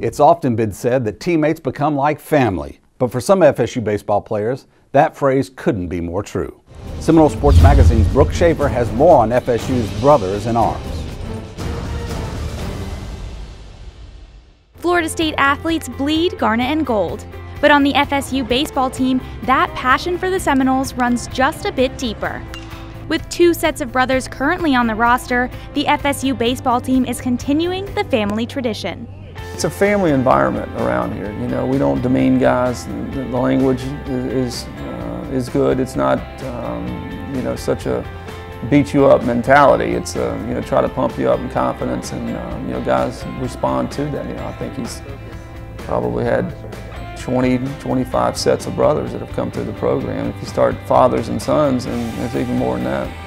It's often been said that teammates become like family, but for some FSU baseball players, that phrase couldn't be more true. Seminole Sports Magazine's Brooke Schaefer has more on FSU's brothers in arms. Florida State athletes bleed garnet and gold. But on the FSU baseball team, that passion for the Seminoles runs just a bit deeper. With 2 sets of brothers currently on the roster, the FSU baseball team is continuing the family tradition. It's a family environment around here. You know, we don't demean guys. The language is good. It's not, you know, such a beat you up mentality. It's you know, try to pump you up in confidence, and you know, guys respond to that. You know, I think he's probably had 20, 25 sets of brothers that have come through the program. If you start fathers and sons, then there's even more than that.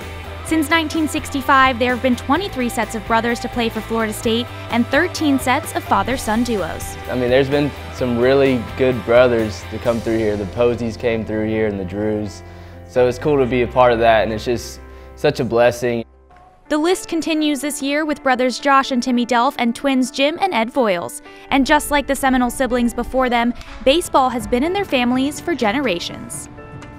Since 1965, there have been 23 sets of brothers to play for Florida State and 13 sets of father-son duos. I mean, there's been some really good brothers to come through here. The Posies came through here and the Drews. So it's cool to be a part of that, and it's just such a blessing. The list continues this year with brothers Josh and Timmy Delph and twins Jim and Ed Voiles. And just like the Seminole siblings before them, baseball has been in their families for generations.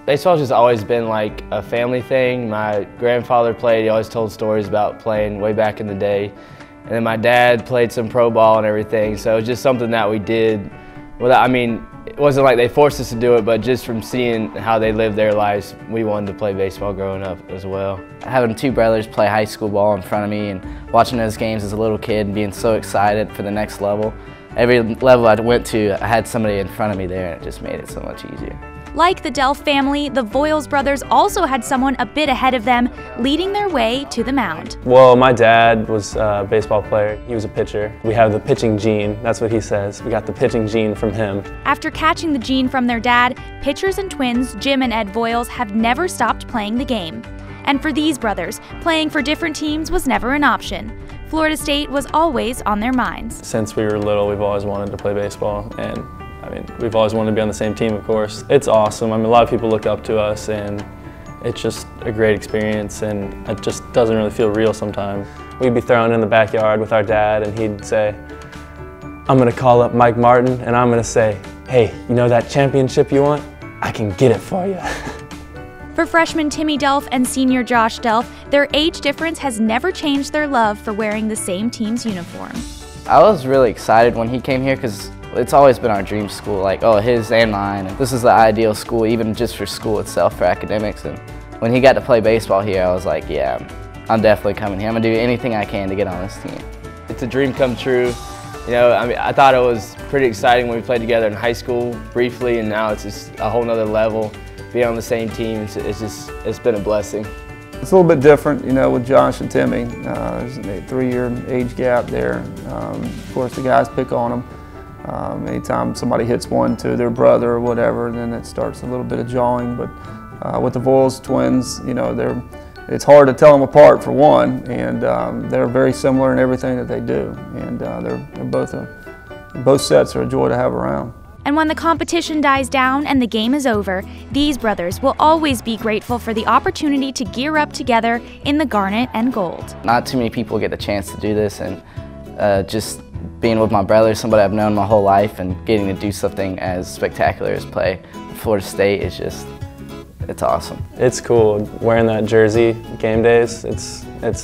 Baseball's just always been like a family thing. My grandfather played, he always told stories about playing way back in the day. And then my dad played some pro ball and everything, so it was just something that we did. Without, I mean, it wasn't like they forced us to do it, but just from seeing how they lived their lives, we wanted to play baseball growing up as well. Having 2 brothers play high school ball in front of me and watching those games as a little kid and being so excited for the next level. Every level I went to, I had somebody in front of me there, and it just made it so much easier. Like the Delph family, the Voiles brothers also had someone a bit ahead of them, leading their way to the mound. Well, my dad was a baseball player. He was a pitcher. We have the pitching gene, that's what he says. We got the pitching gene from him. After catching the gene from their dad, pitchers and twins Jim and Ed Voiles have never stopped playing the game. And for these brothers, playing for different teams was never an option. Florida State was always on their minds. Since we were little, we've always wanted to play baseball, and I mean, we've always wanted to be on the same team, of course. It's awesome. I mean, a lot of people look up to us, and it's just a great experience, and it just doesn't really feel real sometimes. We'd be throwing in the backyard with our dad, and he'd say, I'm going to call up Mike Martin, and I'm going to say, hey, you know that championship you want? I can get it for you. For freshman Timmy Delph and senior Josh Delph, their age difference has never changed their love for wearing the same team's uniform. I was really excited when he came here because it's always been our dream school, like, oh, his and mine. And this is the ideal school, even just for school itself, for academics. And when he got to play baseball here, I was like, yeah, I'm definitely coming here. I'm gonna do anything I can to get on this team. It's a dream come true. You know, I mean, I thought it was pretty exciting when we played together in high school briefly, and now it's just a whole nother level. Being on the same team, it's been a blessing. It's a little bit different, you know, with Josh and Timmy. There's a 3-year age gap there. Of course, the guys pick on them. Anytime somebody hits one to their brother or whatever, then it starts a little bit of jawing. But with the Voiles twins, you know, it's hard to tell them apart for one, and they're very similar in everything that they do. And both sets are a joy to have around. And when the competition dies down and the game is over, these brothers will always be grateful for the opportunity to gear up together in the garnet and gold. Not too many people get the chance to do this, and just being with my brother, somebody I've known my whole life, and getting to do something as spectacular as play Florida State is just, it's awesome. It's cool wearing that jersey game days. It's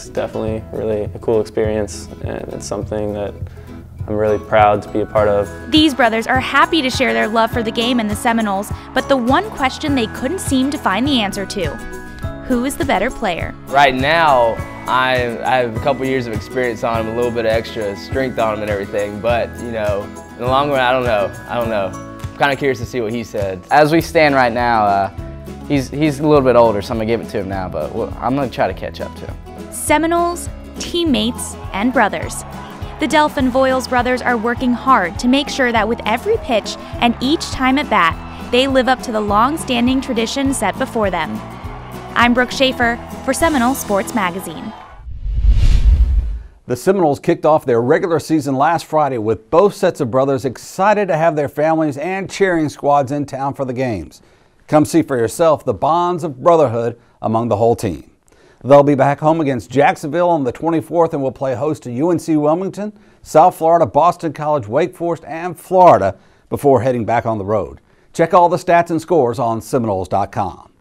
definitely really a cool experience, and it's something that I'm really proud to be a part of. These brothers are happy to share their love for the game and the Seminoles, but the one question they couldn't seem to find the answer to: who is the better player? Right now, I have a couple years of experience on him, a little bit of extra strength on him and everything, but you know, in the long run, I don't know. I'm kind of curious to see what he said. As we stand right now, he's a little bit older, so I'm gonna give it to him now, but I'm gonna try to catch up to him. Seminoles, teammates, and brothers. The Delph and Voiles brothers are working hard to make sure that with every pitch and each time at bat, they live up to the long-standing tradition set before them. I'm Brooke Schaefer for Seminole Sports Magazine. The Seminoles kicked off their regular season last Friday with both sets of brothers excited to have their families and cheering squads in town for the games. Come see for yourself the bonds of brotherhood among the whole team. They'll be back home against Jacksonville on the 24th and will play host to UNC Wilmington, South Florida, Boston College, Wake Forest, and Florida before heading back on the road. Check all the stats and scores on Seminoles.com.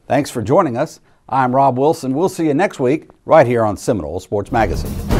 Thanks for joining us. I'm Rob Wilson. We'll see you next week right here on Seminole Sports Magazine.